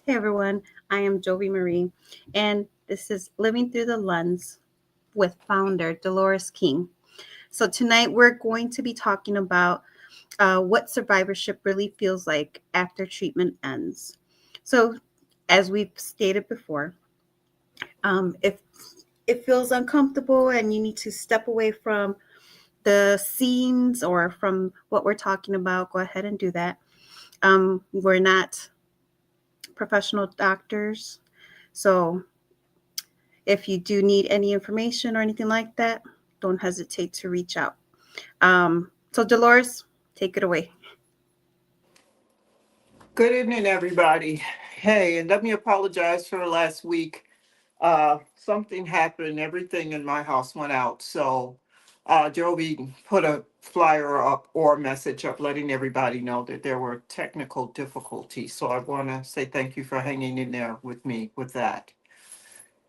Hey everyone, I am Jovi Marie, and this is Living Through the Lens with founder Delores King. So, tonight we're going to be talking about what survivorship really feels like after treatment ends. So, as we've stated before, if it feels uncomfortable and you need to step away from the scenes or from what we're talking about, go ahead and do that. We're not professional doctors, so if you do need any information or anything like that, don't hesitate to reach out. So, Dolores, take it away. Good evening, everybody. Hey, and let me apologize for last week. Something happened. Everything in my house went out. So, Joby put a flyer up or a message up letting everybody know that there were technical difficulties. So, I want to say thank you for hanging in there with me with that.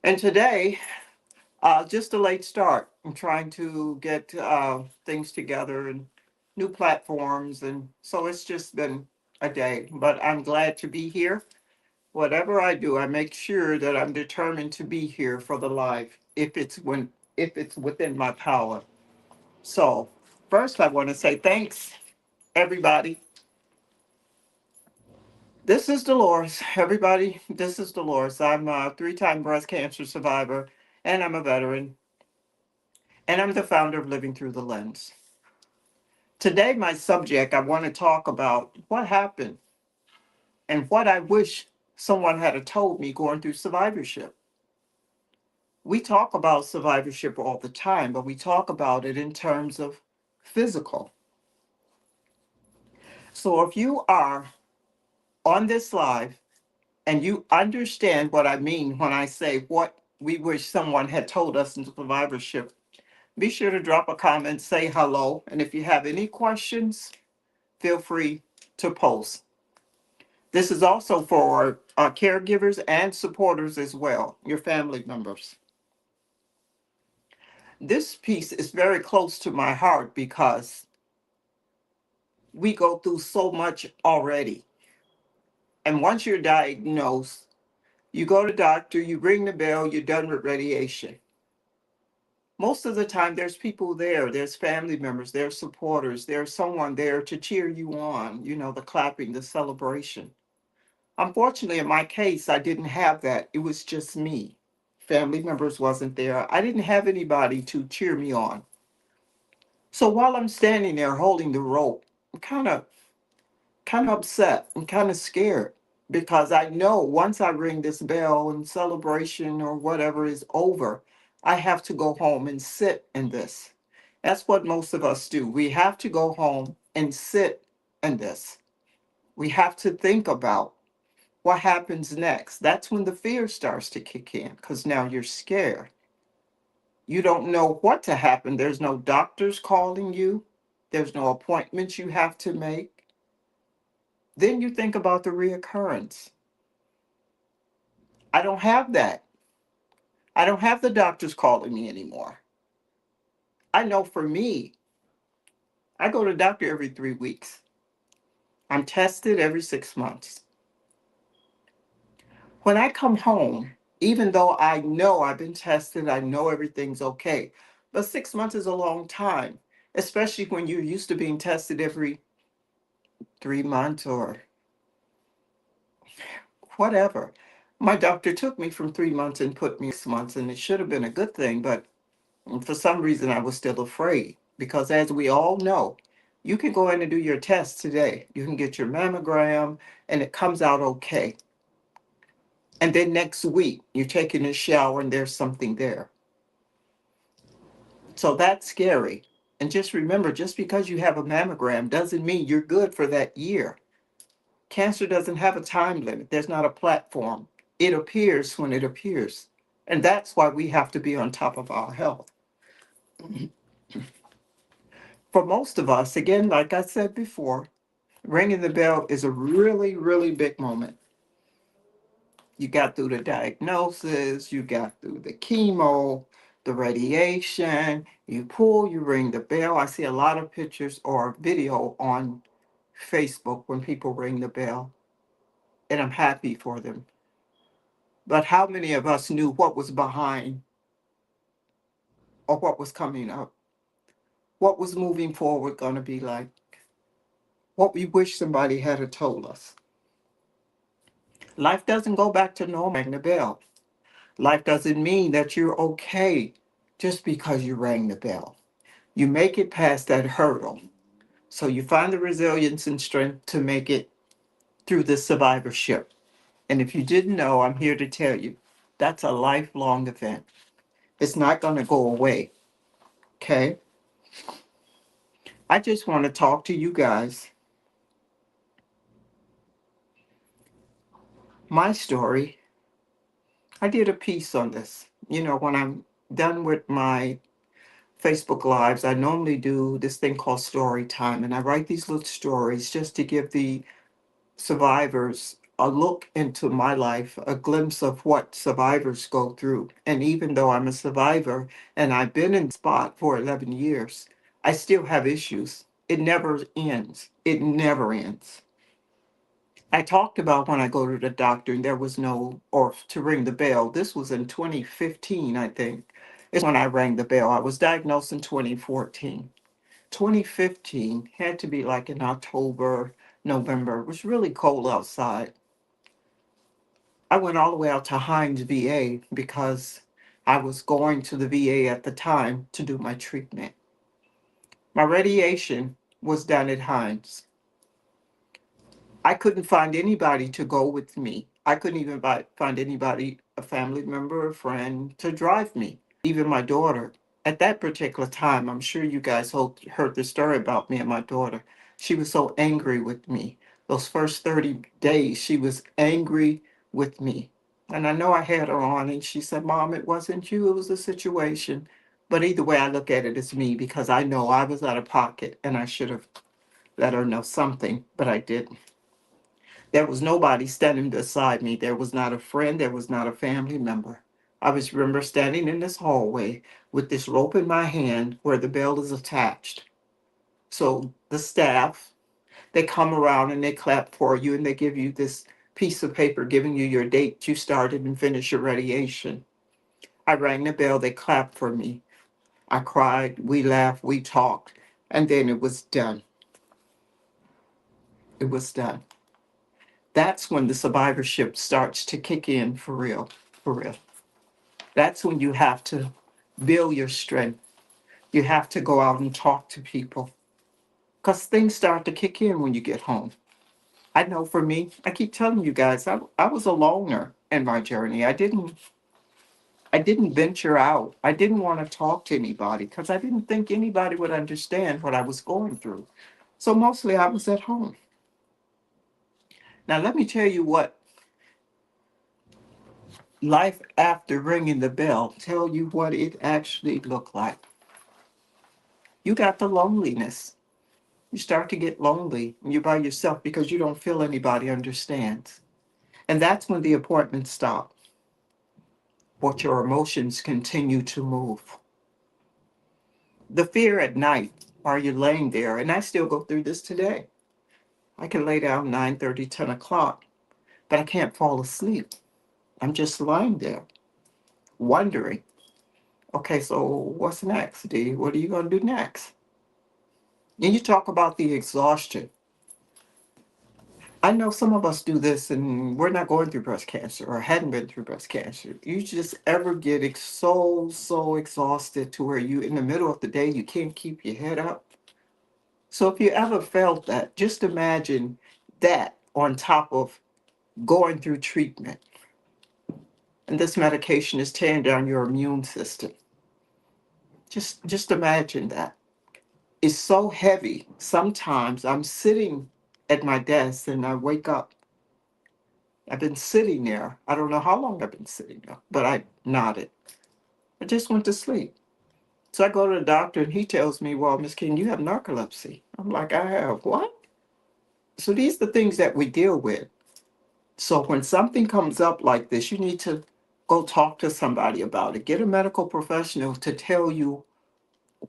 And today, just a late start. I'm trying to get things together and new platforms. And so it's just been a day, but I'm glad to be here. Whatever I do, I make sure that I'm determined to be here for the live if it's within my power. So first I want to say thanks, everybody. This is Dolores. Everybody, this is Dolores. I'm a three-time breast cancer survivor, and I'm a veteran, and I'm the founder of Living Through the Lens. Today, my subject, I want to talk about what happened and what I wish someone had told me going through survivorship. We talk about survivorship all the time, but we talk about it in terms of physical. So if you are on this live and you understand what I mean when I say what we wish someone had told us in survivorship, be sure to drop a comment, say hello, and if you have any questions, feel free to post. This is also for caregivers and supporters as well, your family members. This piece is very close to my heart because we go through so much already. And once you're diagnosed, you go to doctor, you ring the bell, you're done with radiation. Most of the time, there's people there, there's family members, there's supporters, there's someone there to cheer you on, the clapping, the celebration. Unfortunately, in my case, I didn't have that. It was just me. Family members wasn't there. I didn't have anybody to cheer me on. So while I'm standing there holding the rope, I'm kind of upset. I'm kind of scared because I know once I ring this bell and celebration or whatever is over, I have to go home and sit in this. That's what most of us do. We have to go home and sit in this. We have to think about what happens next. That's when the fear starts to kick in because now you're scared. You don't know what to happen. There's no doctors calling you, there's no appointments you have to make. Then you think about the reoccurrence. I don't have that. I don't have the doctors calling me anymore. I know for me, I go to the doctor every 3 weeks. I'm tested every 6 months. When I come home, even though I know I've been tested, I know everything's okay, but 6 months is a long time, especially when you're used to being tested every 3 months or whatever. My doctor took me from 3 months and put me 6 months, and it should have been a good thing, but for some reason I was still afraid because, as we all know, you can go in and do your test today. You can get your mammogram and it comes out okay. And then next week, you're taking a shower and there's something there. So that's scary. And just remember, just because you have a mammogram doesn't mean you're good for that year. Cancer doesn't have a time limit, there's not a platform. It appears when it appears. And that's why we have to be on top of our health. For most of us, again, like I said before, ringing the bell is a really, really big moment. You got through the diagnosis, you got through the chemo, the radiation, you pull, you ring the bell. I see a lot of pictures or video on Facebook when people ring the bell. and I'm happy for them. But how many of us knew what was behind or what was coming up? What was moving forward going to be like? What we wish somebody had have told us. Life doesn't go back to normal. Ring the bell. Life doesn't mean that you're okay just because you rang the bell. You make it past that hurdle. So you find the resilience and strength to make it through the survivorship. And if you didn't know, I'm here to tell you that's a lifelong event. It's not going to go away. Okay? I just want to talk to you guys. My story, I did a piece on this. You know, when I'm done with my Facebook Lives, I normally do this thing called story time. And I write these little stories just to give the survivors a look into my life, a glimpse of what survivors go through. And even though I'm a survivor and I've been in spot for 11 years, I still have issues. It never ends. It never ends. I talked about when I go to the doctor and there was no, or to ring the bell. This was in 2015, I think. It's when I rang the bell. I was diagnosed in 2014. 2015 had to be like in October, November. It was really cold outside. I went all the way out to Hines VA because I was going to the VA at the time to do my treatment. My radiation was done at Hines. I couldn't find anybody to go with me. I couldn't even find anybody, a family member, a friend, to drive me. Even my daughter. At that particular time, I'm sure you guys heard the story about me and my daughter. She was so angry with me. Those first 30 days, she was angry with me. And I know I had her on, and she said, Mom, it wasn't you, it was the situation. But either way, I look at it as me because I know I was out of pocket and I should have let her know something, but I didn't. There was nobody standing beside me. There was not a friend. There was not a family member. I was remember standing in this hallway with this rope in my hand where the bell is attached. So the staff, they come around and they clap for you and they give you this piece of paper giving you your date you started and finished your radiation. I rang the bell. They clapped for me. I cried. We laughed. We talked. And then it was done. It was done. That's when the survivorship starts to kick in for real, for real. That's when you have to build your strength. You have to go out and talk to people because things start to kick in when you get home. I know for me, I keep telling you guys, I was a loner in my journey. I didn't venture out. I didn't want to talk to anybody because I didn't think anybody would understand what I was going through. So mostly I was at home. Now let me tell you what life after ringing the bell, tell you what it actually looked like. You got the loneliness. You start to get lonely and you're by yourself because you don't feel anybody understands. And that's when the appointments stop, but your emotions continue to move. The fear at night while you're laying there, and I still go through this today. I can lay down 9:30, 10 o'clock, but I can't fall asleep. I'm just lying there, wondering, okay, so what's next, D? What are you going to do next? And you talk about the exhaustion. I know some of us do this and we're not going through breast cancer or hadn't been through breast cancer. You just ever get so exhausted to where you, in the middle of the day, you can't keep your head up. So if you ever felt that, just imagine that on top of going through treatment. And this medication is tearing down your immune system. Just imagine that. It's so heavy. Sometimes I'm sitting at my desk and I wake up. I've been sitting there. I don't know how long I've been sitting there, but I nodded. I just went to sleep. So I go to the doctor and he tells me, well, Miss King, you have narcolepsy. I'm like, I have what? So these are the things that we deal with. So when something comes up like this, you need to go talk to somebody about it. Get a medical professional to tell you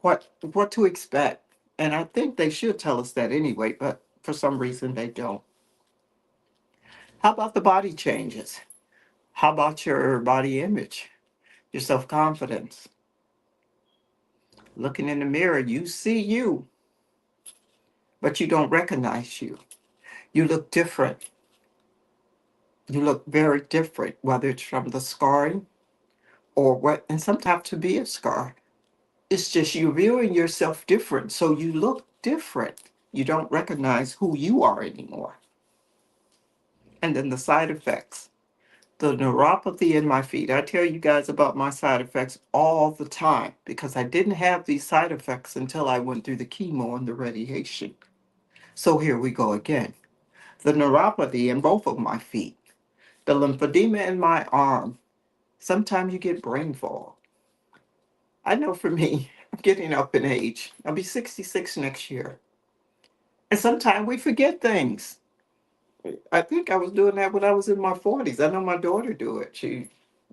what to expect. And I think they should tell us that anyway, but for some reason they don't. How about the body changes? How about your body image, your self confidence? Looking in the mirror, you see you, but you don't recognize you. You look different. You look very different, whether it's from the scarring or what, and sometimes have to be a scar. It's just you viewing yourself different, so you look different. You don't recognize who you are anymore. And then the side effects, the neuropathy in my feet. I tell you guys about my side effects all the time because I didn't have these side effects until I went through the chemo and the radiation. So here we go again. The neuropathy in both of my feet, the lymphedema in my arm. Sometimes you get brain fog. I know for me, I'm getting up in age. I'll be 66 next year. And sometimes we forget things. I think I was doing that when I was in my 40s. I know my daughter do it. She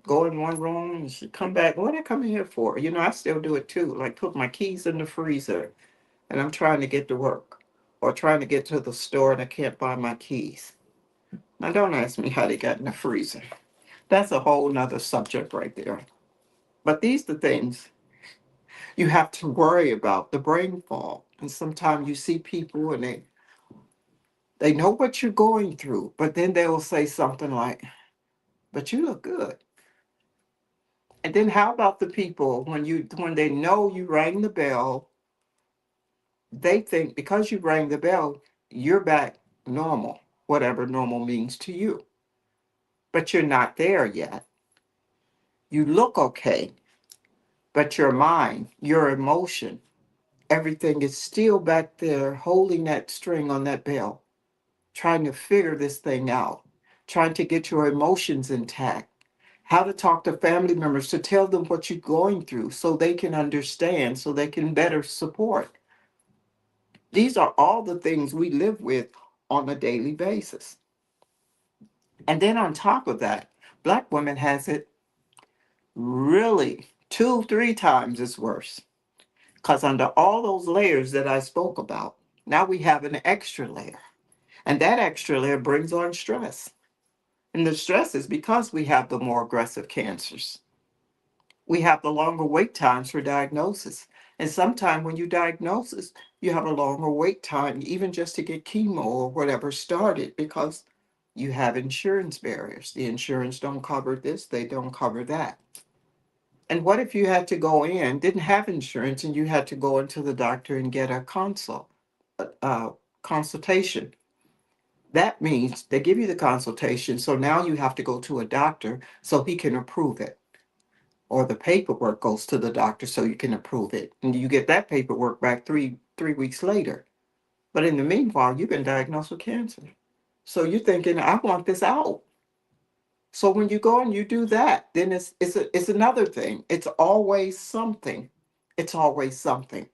go in one room and she come back. What did I come in here for? You know, I still do it too. Like put my keys in the freezer and I'm trying to get to work or trying to get to the store and I can't find my keys. Now don't ask me how they got in the freezer. That's a whole nother subject right there. But these are the things you have to worry about, the brain fog. And sometimes you see people and they know what you're going through, but then they will say something like, but you look good. And then how about the people when they know you rang the bell, they think because you rang the bell, you're back normal, whatever normal means to you. But you're not there yet. You look okay, but your mind, your emotion, everything is still back there holding that string on that bell, trying to figure this thing out, trying to get your emotions intact, how to talk to family members to tell them what you're going through so they can understand, so they can better support. These are all the things we live with on a daily basis. And then on top of that, Black women has it really two, three times as worse. Because under all those layers that I spoke about, now we have an extra layer. And that extra layer brings on stress. And the stress is because we have the more aggressive cancers. We have the longer wait times for diagnosis. And sometimes when you diagnose it, you have a longer wait time, even just to get chemo or whatever started, because you have insurance barriers. The insurance don't cover this, they don't cover that. And what if you had to go in, didn't have insurance, and you had to go into the doctor and get a uh, consultation? That means they give you the consultation, so now you have to go to a doctor so he can approve it. Or the paperwork goes to the doctor so you can approve it. And you get that paperwork back three weeks later. But in the meanwhile, you've been diagnosed with cancer. So you're thinking, I want this out. So when you go and you do that, then it's another thing. It's always something. It's always something.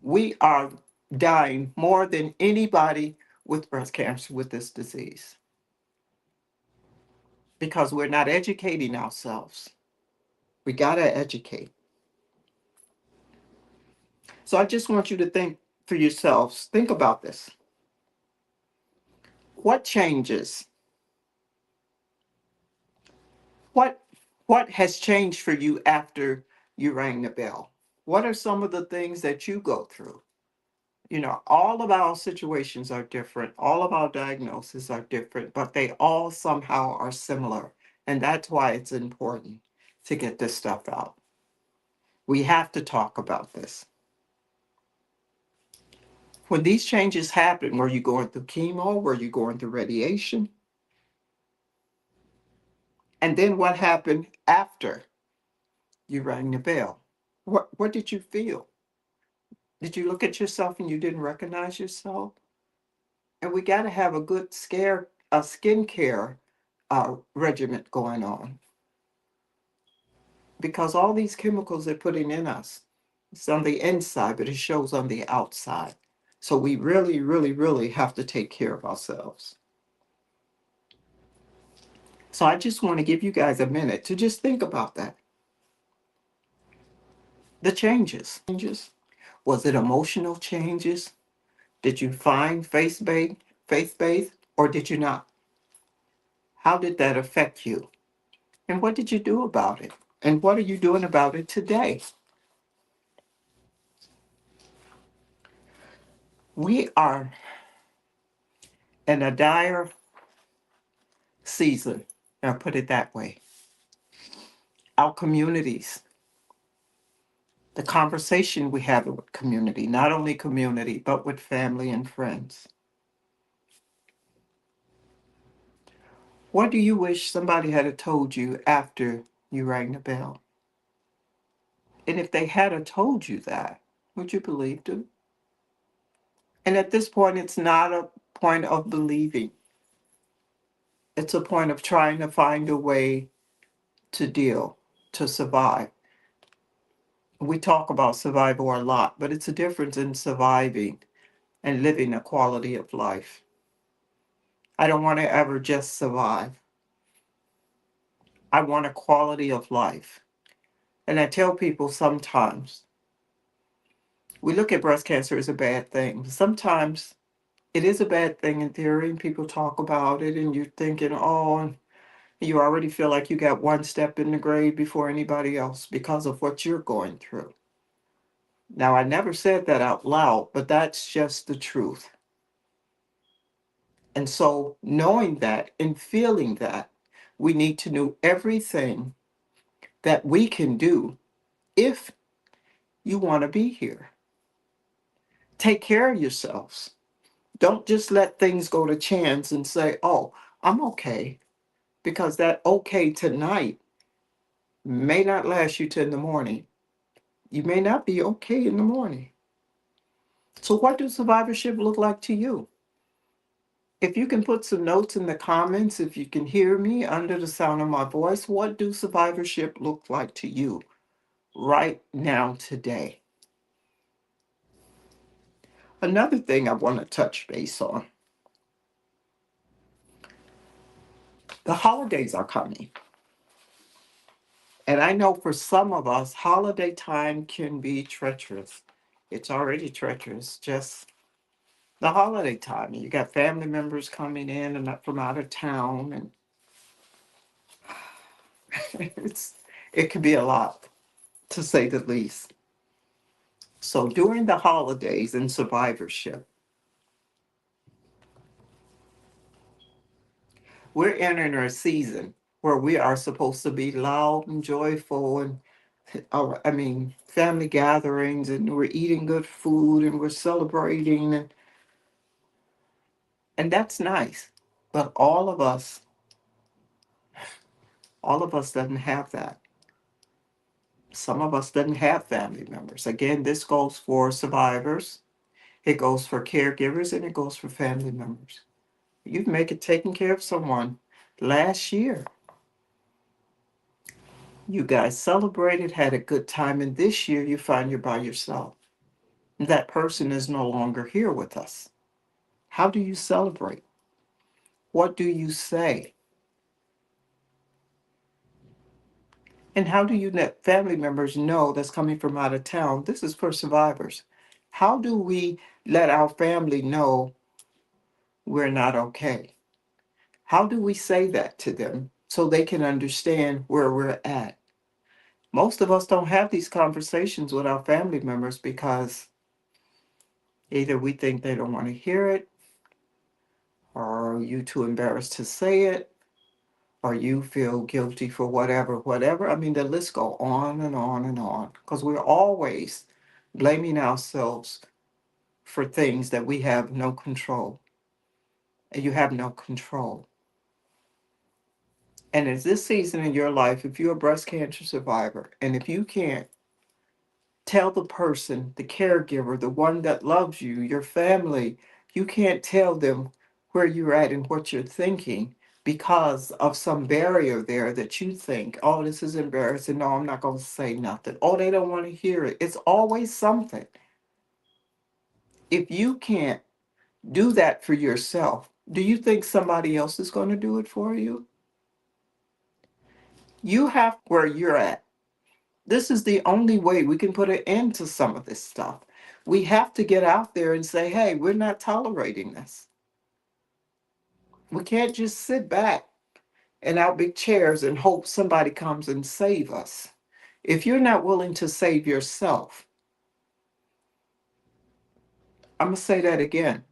We are dying more than anybody with breast cancer with this disease because we're not educating ourselves. We got to educate. So I just want you to think for yourselves. Think about this. What changes? What what has changed for you after you rang the bell? What are some of the things that you go through? You know, all of our situations are different. All of our diagnoses are different, but they all somehow are similar. And that's why it's important to get this stuff out. We have to talk about this. When these changes happen, were you going through chemo? Were you going through radiation? And then what happened after you rang the bell? What did you feel? Did you look at yourself and you didn't recognize yourself? And we got to have a good skincare regimen going on because all these chemicals they're putting in us, it's on the inside, but it shows on the outside. So we really, really, really have to take care of ourselves. So I just want to give you guys a minute to just think about that. The changes. Was it emotional changes? Did you find faith-based, or did you not? How did that affect you? And what did you do about it? And what are you doing about it today? We are in a dire season. I'll put it that way. Our communities, the conversation we have with community, not only community, but with family and friends. What do you wish somebody had told you after you rang the bell? And if they had told you that, would you believe them? And at this point, it's not a point of believing. It's a point of trying to find a way to deal, to survive. We talk about survival a lot, but it's a difference in surviving and living a quality of life. I don't want to ever just survive. I want a quality of life. And I tell people sometimes we look at breast cancer as a bad thing. Sometimes it is a bad thing in theory, and people talk about it, and you're thinking, oh, you already feel like you got one step in the grave before anybody else because of what you're going through. Now, I never said that out loud, but that's just the truth. And so, knowing that and feeling that, we need to know everything that we can do if you want to be here. Take care of yourselves. Don't just let things go to chance and say, oh, I'm okay, because that okay tonight may not last you till the morning. You may not be okay in the morning. So, what does survivorship look like to you? If you can put some notes in the comments, if you can hear me under the sound of my voice, what do survivorship look like to you right now, today? Another thing I want to touch base on, the holidays are coming. And I know for some of us, holiday time can be treacherous. It's already treacherous, just the holiday time. You got family members coming in and from out of town, and it's it can be a lot, to say the least. So during the holidays and survivorship, we're entering a season where we are supposed to be loud and joyful and I mean family gatherings, and we're eating good food and we're celebrating, and that's nice. But all of us doesn't have that. Some of us doesn't have family members. Again, this goes for survivors, it goes for caregivers, and it goes for family members. You've make it taking care of someone last year. You guys celebrated, had a good time, and this year you find you're by yourself. That person is no longer here with us. How do you celebrate? What do you say? And how do you let family members know that's coming from out of town? This is for survivors. How do we let our family know we're not okay? How do we say that to them so they can understand where we're at? Most of us don't have these conversations with our family members because either we think they don't want to hear it, or you too embarrassed to say it, or you feel guilty for whatever. I mean, the list go on and on and on because we're always blaming ourselves for things that we have no control. And you have no control. And in this season in your life, if you're a breast cancer survivor, and if you can't tell the person, the caregiver, the one that loves you, your family, you can't tell them where you're at and what you're thinking because of some barrier there that you think, oh, this is embarrassing. No, I'm not going to say nothing. Oh, they don't want to hear it. It's always something. If you can't do that for yourself, do you think somebody else is going to do it for you? You have where you're at. This is the only way we can put an end to some of this stuff. We have to get out there and say, hey, we're not tolerating this. We can't just sit back in our big chairs and hope somebody comes and save us. If you're not willing to save yourself, I'm going to say that again.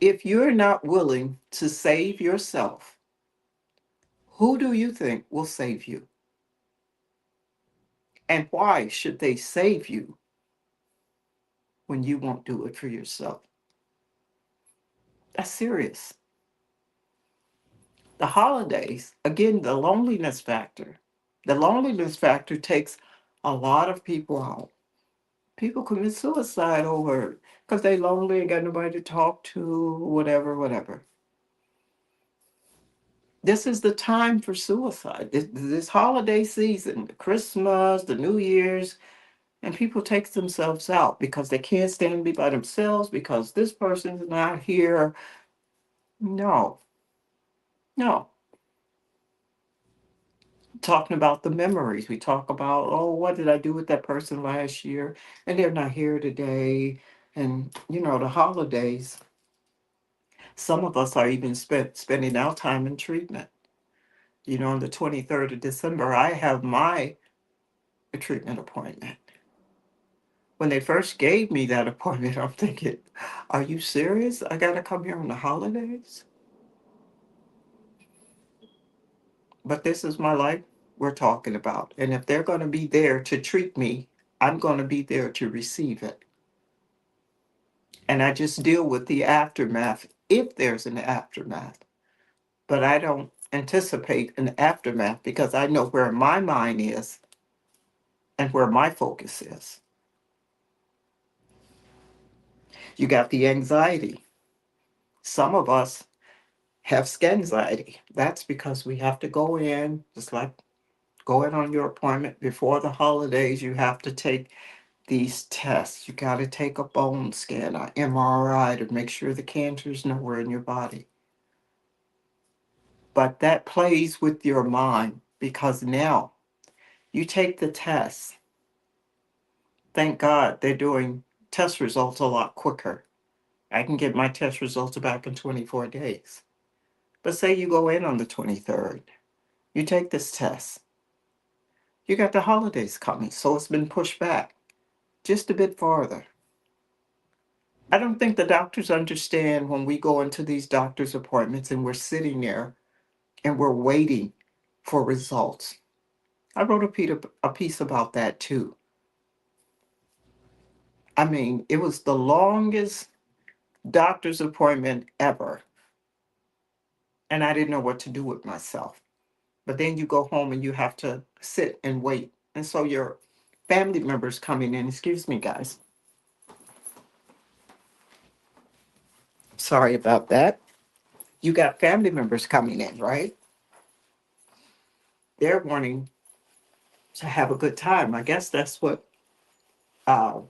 If you're not willing to save yourself, who do you think will save you? And why should they save you when you won't do it for yourself? That's serious. The holidays, again, the loneliness factor. The loneliness factor takes a lot of people out. People commit suicide over because they lonely and got nobody to talk to, whatever, whatever. This is the time for suicide. This holiday season, the Christmas, the New Year's, and people take themselves out because they can't stand to be by themselves because this person's not here. No, no. Talking about the memories. We talk about, oh, what did I do with that person last year? And they're not here today. And, the holidays, some of us are even spending our time in treatment. On the 23rd of December, I have my treatment appointment. When they first gave me that appointment, I'm thinking, are you serious? I got to come here on the holidays? But this is my life we're talking about. And if they're going to be there to treat me, I'm going to be there to receive it. And I just deal with the aftermath if there's an aftermath. But I don't anticipate an aftermath because I know where my mind is and where my focus is. You got the anxiety. Some of us have anxiety. That's because we have to go in, just like going on your appointment before the holidays, you have to take these tests. You got to take a bone scan, an MRI to make sure the cancer is nowhere in your body. But that plays with your mind because now you take the test. Thank God they're doing test results a lot quicker. I can get my test results back in 24 days. But say you go in on the 23rd, you take this test. You got the holidays coming, so it's been pushed back just a bit farther. I don't think the doctors understand when we go into these doctor's appointments and we're sitting there and we're waiting for results. I wrote a piece about that too. I mean, it was the longest doctor's appointment ever, and I didn't know what to do with myself. But then you go home and you have to sit and wait. And so your family members coming in, excuse me, guys. Sorry about that. You got family members coming in, right? They're wanting to have a good time. I guess that's what uh,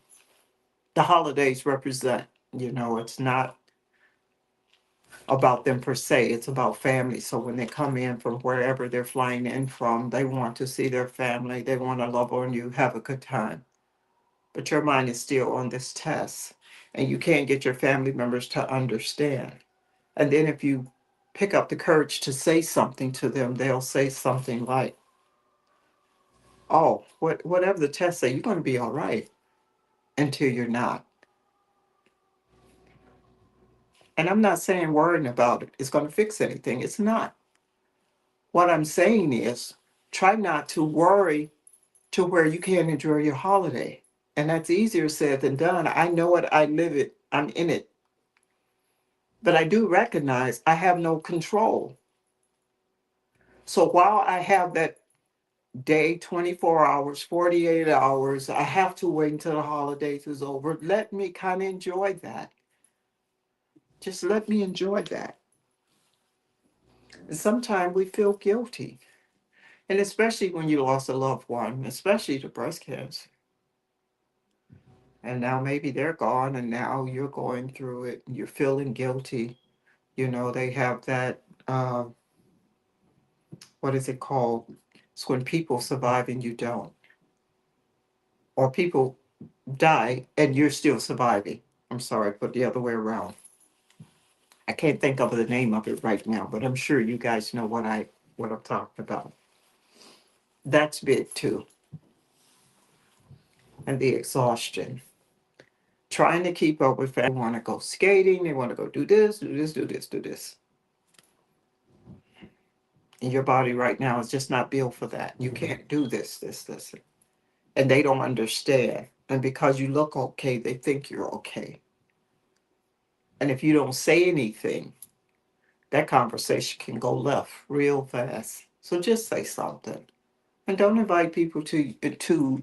the holidays represent. It's not about them per se, it's about family. So when they come in from wherever they're flying in from, they want to see their family, they want to love on you, have a good time. But your mind is still on this test, and you can't get your family members to understand. And then if you pick up the courage to say something to them, they'll say something like, oh, whatever the test say, you're going to be all right until you're not. And I'm not saying worrying about it is going to fix anything. It's not. What I'm saying is try not to worry to where you can't enjoy your holiday. And that's easier said than done. I know it, I live it, I'm in it. But I do recognize I have no control. So while I have that day, 24 hours, 48 hours, I have to wait until the holidays is over. Let me kind of enjoy that. Just let me enjoy that. And sometimes we feel guilty. And especially when you lost a loved one, especially to breast cancer. And now maybe they're gone and now you're going through it and you're feeling guilty. They have that, what is it called? It's when people survive and you don't. Or people die and you're still surviving. I'm sorry, but the other way around. I can't think of the name of it right now, but I'm sure you guys know what I'm talking about. That's big too. And the exhaustion. Trying to keep up with family want to go skating, they want to go do this, do this, do this, do this. And your body right now is just not built for that. You can't do this. And they don't understand. And because you look okay, they think you're okay. And if you don't say anything, that conversation can go left real fast. So just say something. And don't invite people to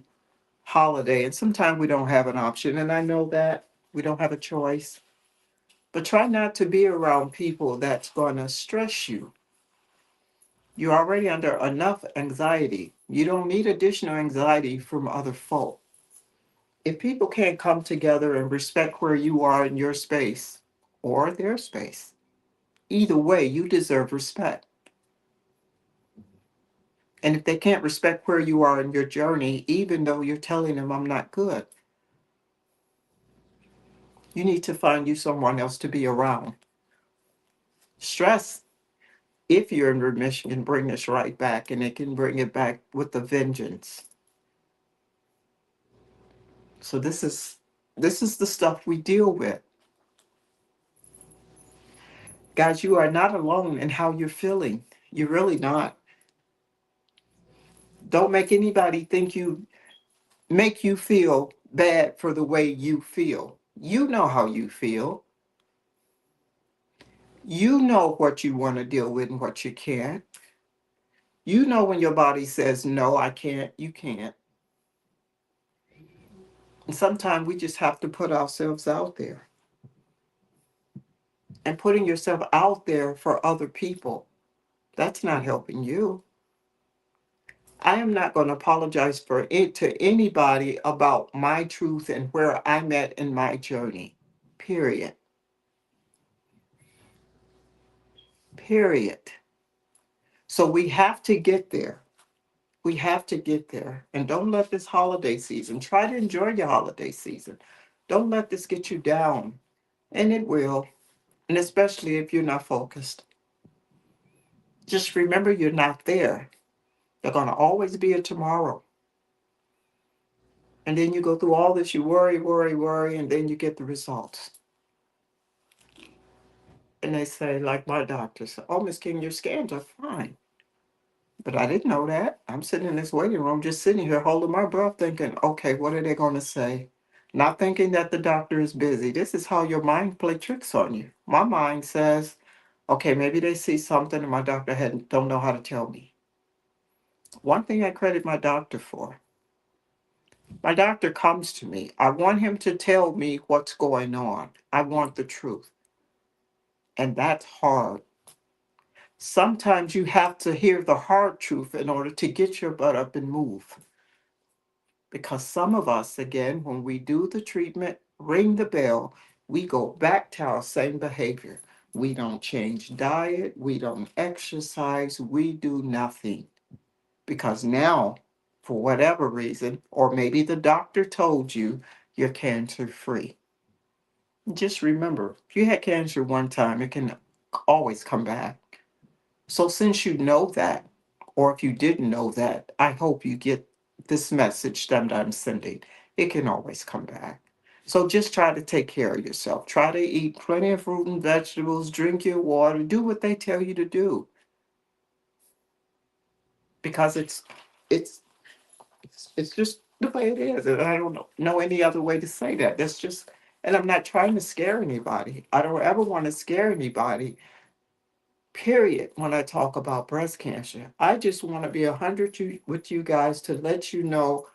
holiday. And sometimes we don't have an option. And I know that we don't have a choice. But try not to be around people that's going to stress you. You're already under enough anxiety. You don't need additional anxiety from other folk. If people can't come together and respect where you are in your space or their space, either way, you deserve respect. And if they can't respect where you are in your journey, even though you're telling them I'm not good, you need to find you someone else to be around. Stress, if you're in remission, can bring this right back, and it can bring it back with a vengeance. So this is the stuff we deal with. Guys, you are not alone in how you're feeling. You're really not. Don't make anybody think you make you feel bad for the way you feel. You know how you feel. You know what you want to deal with and what you can't. You know when your body says, no, I can't, you can't. And sometimes we just have to put ourselves out there. And putting yourself out there for other people, that's not helping you. I am not going to apologize for it to anybody about my truth and where I'm at in my journey. Period. Period. So we have to get there. We have to get there. And don't let this holiday season, try to enjoy your holiday season. Don't let this get you down. And it will. And especially if you're not focused. Just remember you're not there. There's going to always be a tomorrow. And then you go through all this, you worry, and then you get the results. And they say, like my doctor said, oh, Miss King, your scans are fine. But I didn't know that. I'm sitting in this waiting room, just sitting here holding my breath, thinking, okay, what are they going to say? Not thinking that the doctor is busy. This is how your mind play tricks on you. My mind says, okay, maybe they see something and my doctor don't know how to tell me. One thing I credit my doctor for, my doctor comes to me. I want him to tell me what's going on. I want the truth. And that's hard. Sometimes you have to hear the hard truth in order to get your butt up and move. Because some of us, again, when we do the treatment, ring the bell, we go back to our same behavior. We don't change diet, we don't exercise, we do nothing. Because now, for whatever reason, or maybe the doctor told you, you're cancer free. Just remember, if you had cancer one time, it can always come back. So since you know that, or if you didn't know that, I hope you get this message that I'm sending. It can always come back. So just try to take care of yourself. Try to eat plenty of fruit and vegetables, drink your water, do what they tell you to do. Because it's it's just the way it is. And I don't know any other way to say that. That's just, and I'm not trying to scare anybody. I don't ever want to scare anybody, period, when I talk about breast cancer. I just want to be 100 with you guys to let you know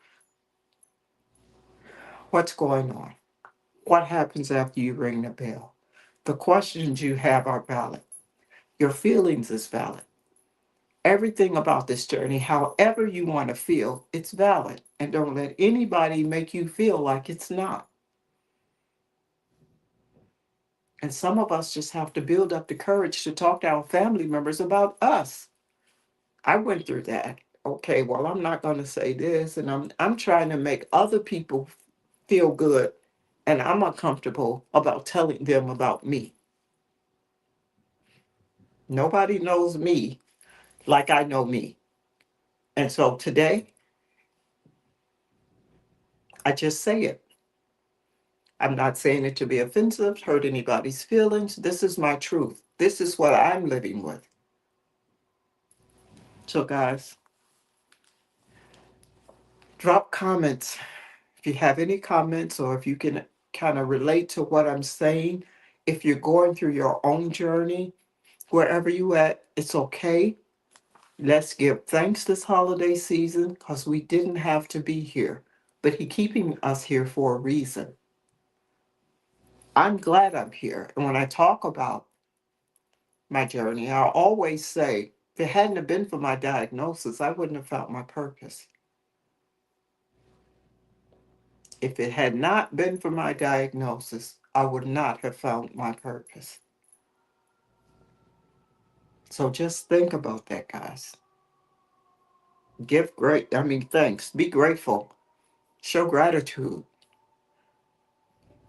what's going on, what happens after you ring the bell. The questions you have are valid. Your feelings is valid. Everything about this journey, however you want to feel, it's valid. And don't let anybody make you feel like it's not. And some of us just have to build up the courage to talk to our family members about us. I went through that. Okay, well, I'm not going to say this, and I'm trying to make other people feel good, and I'm uncomfortable about telling them about me. Nobody knows me like I know me. And so today, I just say it. I'm not saying it to be offensive, hurt anybody's feelings. This is my truth. This is what I'm living with. So, guys, drop comments if you have any comments or if you can kind of relate to what I'm saying. If you're going through your own journey, wherever you at, it's okay. Let's give thanks this holiday season because we didn't have to be here, but He keeping us here for a reason. I'm glad I'm here. And when I talk about my journey, I always say, if it hadn't have been for my diagnosis, I wouldn't have found my purpose. If it had not been for my diagnosis, I would not have found my purpose. So just think about that, guys. Thanks. Be grateful. Show gratitude.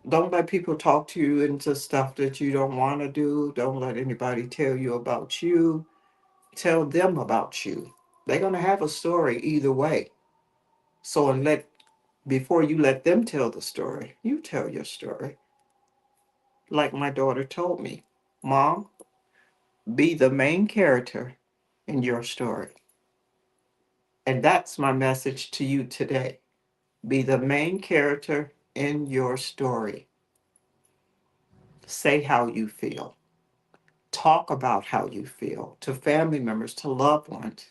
Don't let people talk to you into stuff that you don't want to do. Don't let anybody tell you about you. Tell them about you. They're going to have a story either way. So before you let them tell the story, you tell your story. Like my daughter told me, Mom, be the main character in your story. And that's my message to you today. Be the main character in your story. Say how you feel. Talk about how you feel to family members, to loved ones.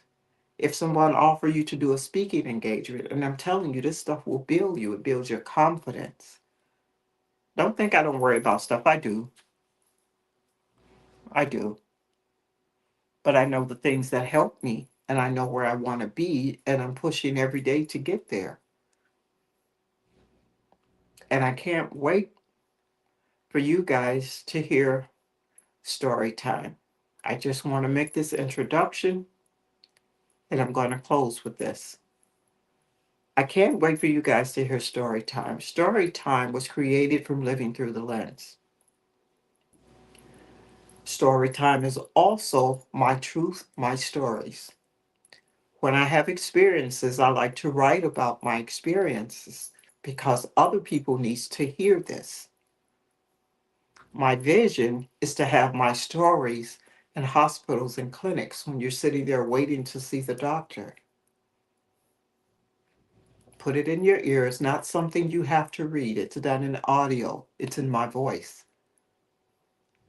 If someone offer you to do a speaking engagement, and I'm telling you, this stuff will build you. It builds your confidence. Don't think I don't worry about stuff. I do. I do. But I know the things that help me, and I know where I want to be, and I'm pushing every day to get there. And I can't wait for you guys to hear story time. I just want to make this introduction, and I'm going to close with this. I can't wait for you guys to hear story time. Story time was created from living through the lens. Story time is also my truth, my stories. When I have experiences, I like to write about my experiences because other people needs to hear this. My vision is to have my stories in hospitals and clinics when you're sitting there waiting to see the doctor. Put it in your ear. It's not something you have to read. It's done in audio. It's in my voice.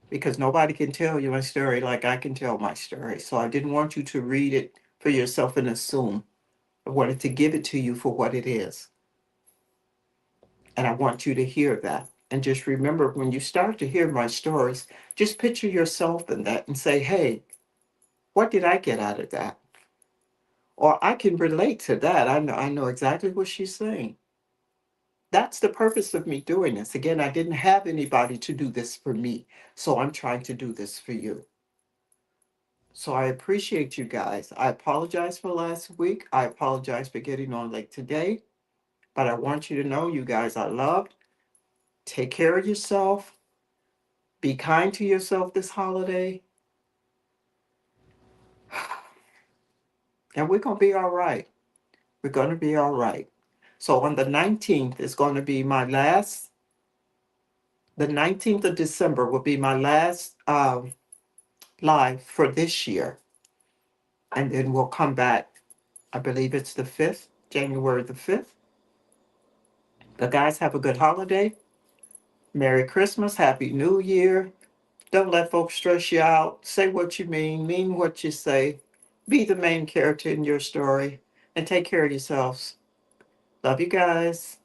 Because nobody can tell you my story like I can tell my story. So I didn't want you to read it for yourself and assume. I wanted to give it to you for what it is. And I want you to hear that. And just remember when you start to hear my stories, just picture yourself in that and say, hey, what did I get out of that? Or I can relate to that. I know exactly what she's saying. That's the purpose of me doing this. Again, I didn't have anybody to do this for me. So I'm trying to do this for you. So I appreciate you guys. I apologize for last week. I apologize for getting on late today. But I want you to know you guys are loved. Take care of yourself. Be kind to yourself this holiday. And we're going to be all right. We're going to be all right. So on the 19th is going to be the 19th of December will be my last live for this year. And then we'll come back, I believe it's the 5th, January the 5th. But guys, have a good holiday. Merry Christmas. Happy New Year. Don't let folks stress you out. Say what you mean what you say. Be the main character in your story, and take care of yourselves. Love you guys.